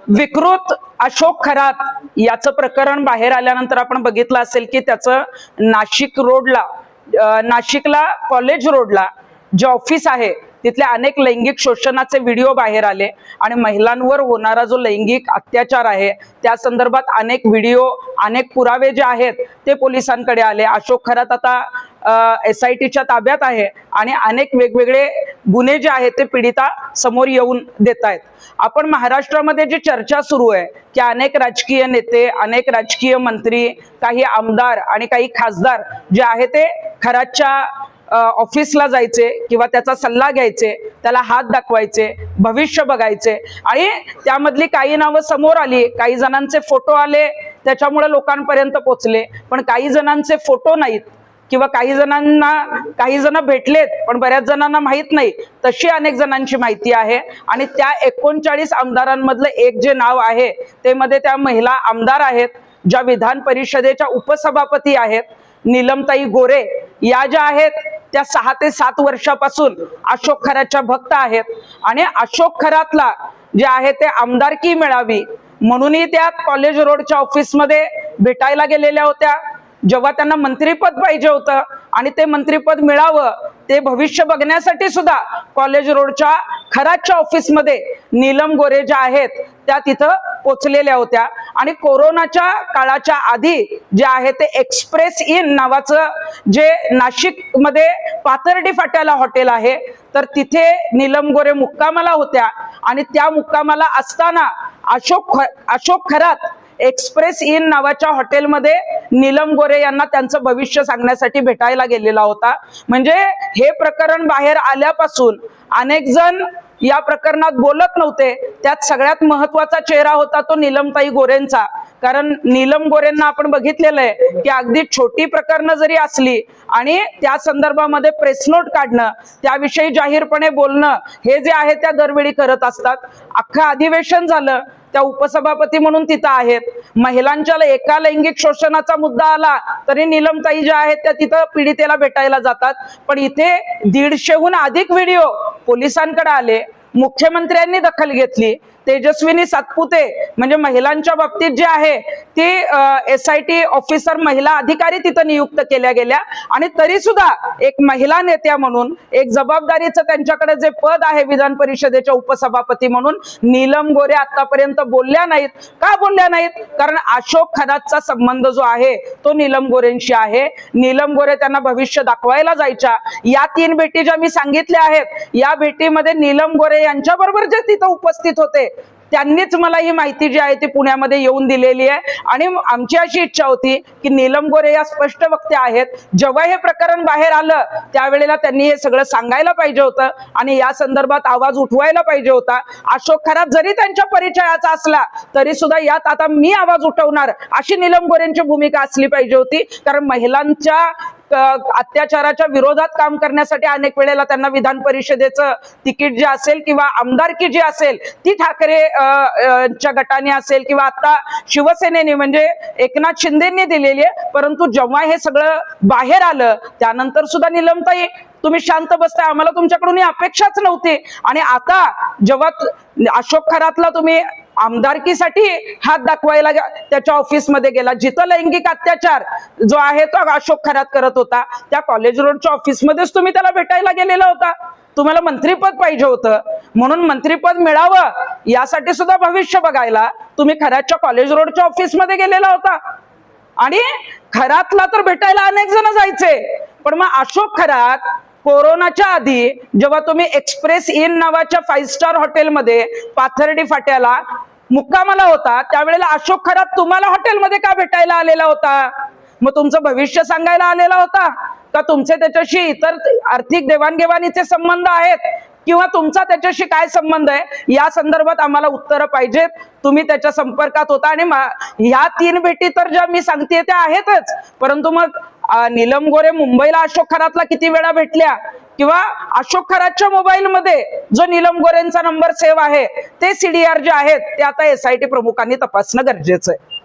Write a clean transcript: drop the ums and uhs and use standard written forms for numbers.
विकृत अशोक खरात याचं प्रकरण बाहेर आल्यानंतर आपण बघितलं असेल की त्याचं नाशिकला कॉलेज रोडला जे ऑफिस आहे तिथले अनेक लैंगिक शोषणाचे व्हिडिओ बाहेर आले आणि महिलांवर होणारा जो लैंगिक अत्याचार आहे त्या संदर्भात अनेक व्हिडिओ अनेक पुरावे जे आहेत ते पोलिसांकडे आले। अशोक खरात आता SITच्या ताब्यात आहे आणि अनेक वेगवेगळे गुन्हे जे आहेत ते पीडिता समोर येऊन देत आहेत। आपण महाराष्ट्रामध्ये जी चर्चा सुरू आहे की अनेक राजकीय नेते, अनेक राजकीय मंत्री, काही आमदार आणि काही खासदार जे आहे ते खरातच्या ऑफिसला जायचे किंवा त्याचा सल्ला घ्यायचे, त्याला हात दाखवायचे, भविष्य बघायचे आणि त्यामधली काही नावं समोर आली, काही जणांचे फोटो आले त्याच्यामुळे लोकांपर्यंत पोहोचले, पण काही जणांचे फोटो नाहीत किंवा काही जण भेटलेत पण बऱ्याच जणांना माहित नाही, तशी अनेक जणांची माहिती आहे। आणि त्या 39 आमदारांमधलं एक जे नाव आहे ते मध्ये त्या महिला आमदार आहेत ज्या विधान परिषदेच्या उपसभापती आहेत, नीलमताई गोरे या ज्या आहेत त्या 6 ते 7 वर्षापासून अशोक खरातच्या भक्त आहेत आणि अशोक खरातला जे आहे ते आमदारकी मिळावी म्हणूनही त्या कॉलेज रोडच्या ऑफिसमध्ये भेटायला गेलेल्या होत्या। जेव्हा त्यांना मंत्रीपद पाहिजे होतं आणि ते मंत्रीपद मिळावं ते भविष्य बघण्यासाठी सुद्धा कॉलेज रोडच्या खरातच्या ऑफिसमध्ये नीलम गोरे ज्या आहेत त्या तिथं पोचलेल्या होत्या। आणि कोरोनाच्या काळाच्या आधी जे आहे ते एक्सप्रेस इन नावाचं जे नाशिकमध्ये पाथर्डी फाट्याला हॉटेल आहे तर तिथे नीलम गोरे मुक्कामाला होत्या आणि त्या मुक्कामाला असताना अशोक खरात एक्सप्रेस इन नावाच्या हॉटेलमध्ये नीलम गोरे यांना त्यांचं भविष्य सांगण्यासाठी भेटायला गेलेला होता। म्हणजे हे प्रकरण बाहेर आल्यापासून अनेक जण या प्रकरणात बोलत नव्हते, त्यात सगळ्यात महत्वाचा चेहरा होता तो नीलमताई गोरेंचा। कारण नीलम गोरेंना आपण बघितलेलं आहे की अगदी छोटी प्रकरणं जरी असली आणि त्या संदर्भामध्ये प्रेस नोट काढणं, त्याविषयी जाहीरपणे बोलणं हे जे आहे त्या दरवेळी करत असतात। अख्खं अधिवेशन झालं, त्या उपसभापती म्हणून तिथं आहेत, महिलांच्या एका लैंगिक शोषणाचा मुद्दा आला तरी नीलमताई ज्या आहेत त्या तिथं पीडितेला भेटायला जातात। पण इथे 150हून अधिक व्हिडिओ पोलिसांकडे आले, मुख्यमंत्र्यांनी दखल घेतली, तेजस्विनी सातपुते म्हणजे महिलांच्या बाबतीत जे आहे ती SIT ऑफिसर महिला अधिकारी तिथं नियुक्त केल्या गेल्या आणि तरी सुद्धा एक महिला नेत्या म्हणून एक जबाबदारीचं त्यांच्याकडे जे पद आहे विधान परिषदेच्या उपसभापती म्हणून नीलम गोरे आतापर्यंत बोलल्या नाहीत। का बोलल्या नाहीत? कारण अशोक खरातचा संबंध जो आहे तो नीलम गोरेंशी आहे। नीलम गोरे त्यांना भविष्य दाखवायला जायच्या। या 3 भेटी ज्या मी सांगितल्या आहेत या भेटीमध्ये नीलम गोरे यांच्याबरोबर जे तिथं उपस्थित होते त्यांनीच मला ही माहिती जी आहे ती पुण्यामध्ये येऊन दिलेली आहे। आणि आमची अशी इच्छा होती की नीलम गोरे या स्पष्ट वक्त्या आहेत, जेव्हा हे प्रकरण बाहेर आलं त्यावेळेला त्यांनी हे सगळं सांगायला पाहिजे होतं आणि या संदर्भात आवाज उठवायला पाहिजे होता। अशोक खरात जरी त्यांच्या परिचयाचा असला तरी सुद्धा यात आता मी आवाज उठवणार अशी नीलम गोरेंची भूमिका असली पाहिजे होती। कारण महिलांच्या अत्याचाराच्या विरोधात काम करण्यासाठी अनेक वेळेला त्यांना विधान परिषदेचं तिकीट जे असेल किंवा आमदारकी जी असेल ती ठाकरे च्या गटाने असेल किंवा आता शिवसेनेने म्हणजे एकनाथ शिंदेंनी दिलेली आहे। परंतु जेव्हा हे सगळं बाहेर आलं त्यानंतर सुद्धा नीलमताई तुम्ही शांत बसताय, आम्हाला तुमच्याकडून ही अपेक्षाच नव्हती। आणि आता जेव्हा अशोक खरातला तुम्ही आमदारकीसाठी हात दाखवायला त्याच्या ऑफिसमध्ये गेला, जिथं लैंगिक अत्याचार जो आहे तो अशोक खरात करत होता त्या कॉलेज रोडच्या ऑफिसमध्येच तुम्ही त्याला भेटायला गेलेला होता। तुम्हाला मंत्रीपद पाहिजे होतं म्हणून मंत्रीपद मिळावं यासाठी सुद्धा भविष्य बघायला तुम्ही खरातच्या कॉलेज रोडच्या ऑफिसमध्ये गेलेला होता। आणि खरातला तर भेटायला अनेक जण जायचे, पण मग अशोक खरात कोरोनाच्या आधी जेव्हा तुम्ही एक्सप्रेस इन नावाच्या 5 स्टार हॉटेलमध्ये पाथर्डी फाट्याला मुक्कामाला होता त्यावेळेला अशोक खरात तुम्हाला हॉटेलमध्ये का भेटायला आलेला होता? मग तुमचं भविष्य सांगायला आलेला होता का तुमचे त्याच्याशी इतर आर्थिक देवाणघेवाणीचे संबंध आहेत किंवा तुमचा त्याच्याशी काय संबंध आहे या संदर्भात आम्हाला उत्तरं पाहिजेत। तुम्ही त्याच्या संपर्कात होता आणि ह्या 3 भेटी तर ज्या मी सांगते त्या आहेतच, परंतु मग नीलम गोरे मुंबईला अशोक खरातला किती वेळा भेटल्या किंवा अशोक खरातच्या मोबाईलमध्ये जो नीलम गोरेंचा नंबर सेव्ह आहे ते CDR जे आहेत ते आता SIT प्रमुखांनी तपासणं गरजेचं आहे।